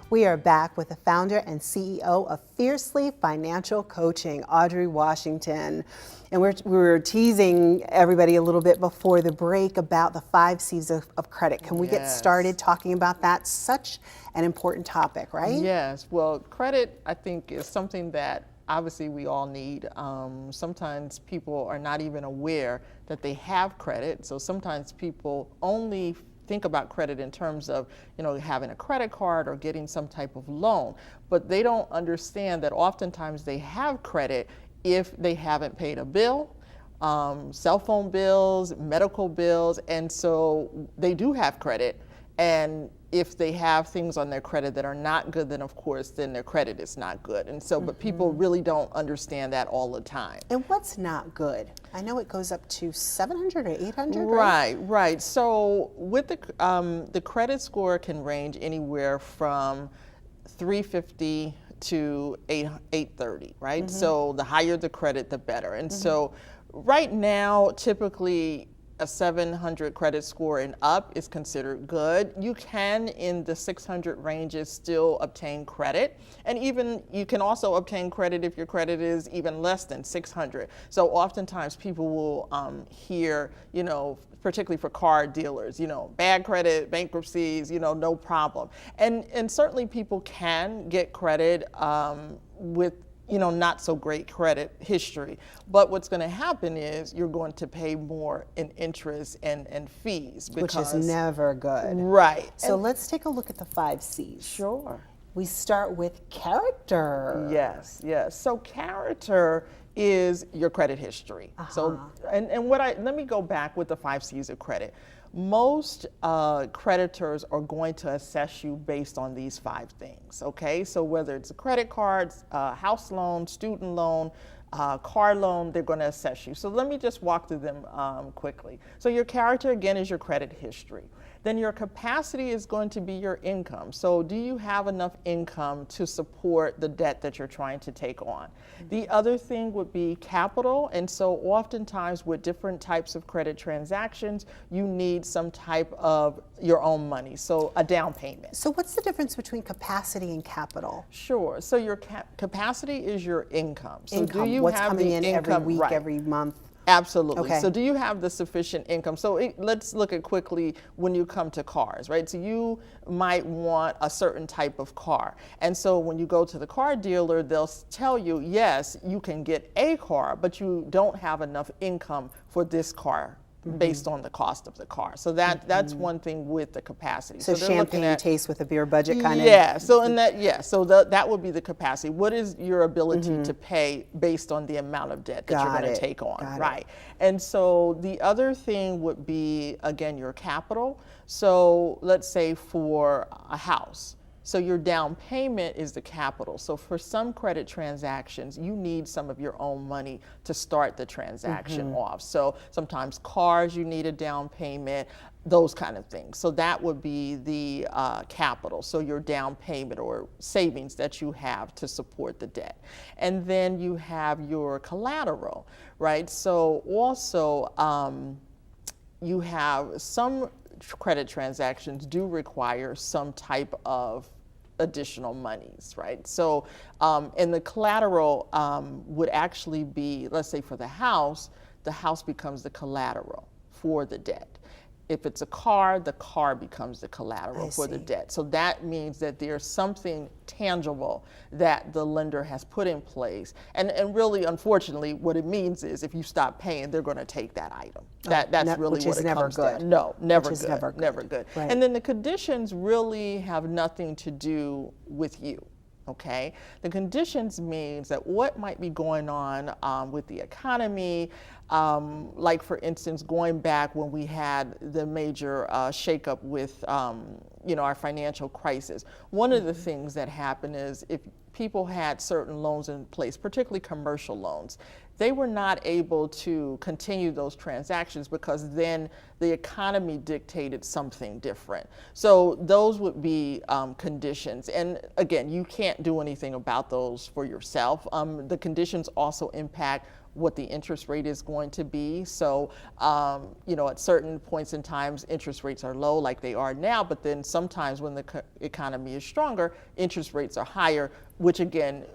We are back with the founder and CEO of Fiercely Financial Coaching, Audrey Washington. And we were teasing everybody a little bit before the break about the 5 C's of credit. Can we get started talking about that? Such an important topic, right? Yes. Well, credit, I think, is something that obviously we all need. Sometimes people are not even aware that they have credit. So sometimes people only think about credit in terms of, having a credit card or getting some type of loan, but they don't understand that oftentimes they have credit if they haven't paid a bill, cell phone bills, medical bills, and so they do have credit. And if they have things on their credit that are not good, then of course, then their credit is not good. And so, but people really don't understand that all the time. And what's not good? I know it goes up to 700 or 800, right? So with the credit score can range anywhere from 350 to 830, right? So the higher the credit, the better. And so right now, typically, a 700 credit score and up is considered good. You can, in the 600 ranges, still obtain credit. And even you can also obtain credit if your credit is even less than 600. So oftentimes people will hear, particularly for car dealers, bad credit, bankruptcies, no problem. And certainly people can get credit with not so great credit history. But what's going to happen is you're going to pay more in interest and fees. Which is never good. Right. So let's take a look at the 5 C's. Sure. We start with character. Yes. So character is your credit history. So, let me go back with the 5 C's of credit. Most creditors are going to assess you based on these 5 things, okay? So whether it's a credit card, house loan, student loan, car loan, they're going to assess you. So let me just walk through them quickly. So your character, again, is your credit history. Then your capacity is going to be your income. So do you have enough income to support the debt that you're trying to take on? The other thing would be capital. And so oftentimes with different types of credit transactions, you need some type of your own money, so a down payment. So what's the difference between capacity and capital? Sure. So your capacity is your income. So income. Do you What's have coming the in income, every week, right, every month? Absolutely. Okay. So do you have the sufficient income? So let's look at quickly when you come to cars, right? So you might want a certain type of car. And so when you go to the car dealer, they'll tell you, yes, you can get a car, but you don't have enough income for this car based on the cost of the car. So that's one thing with the capacity. So champagne tastes with a beer budget kind of? Yeah, so that would be the capacity. What is your ability to pay based on the amount of debt that you're going to take on, right? And so the other thing would be, again, your capital. So let's say for a house, so your down payment is the capital. So for some credit transactions, you need some of your own money to start the transaction off. So sometimes cars, you need a down payment, those kind of things. So that would be the capital, so your down payment or savings that you have to support the debt. And then you have your collateral, right? So also you have some credit transactions do require some type of additional monies, right? So, and the collateral would actually be, let's say for the house becomes the collateral for the debt. If it's a car, the car becomes the collateral for the debt. So that means that there's something tangible that the lender has put in place. And really, unfortunately, what it means is if you stop paying, they're going to take that item. That's really what it comes down to. No, never good. Never good. Right. And then the conditions really have nothing to do with you. Okay, the conditions means that what might be going on with the economy, like for instance, going back when we had the major shakeup with our financial crisis. One of the things that happened is if people had certain loans in place, particularly commercial loans, they were not able to continue those transactions because then the economy dictated something different. So those would be conditions. And again, you can't do anything about those for yourself. The conditions also impact what the interest rate is going to be. So, at certain points in times, interest rates are low like they are now, but then sometimes when the economy is stronger, interest rates are higher, which again,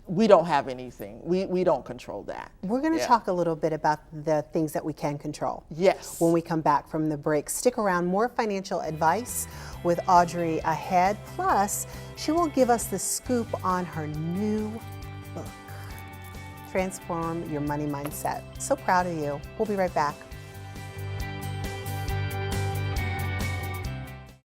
we don't have anything. We don't control that. We're going to talk a little bit about the things that we can control. Yes. When we come back from the break. Stick around, more financial advice with Audrey ahead. Plus, she will give us the scoop on her new book, Transform Your Money Mindset. So proud of you. We'll be right back.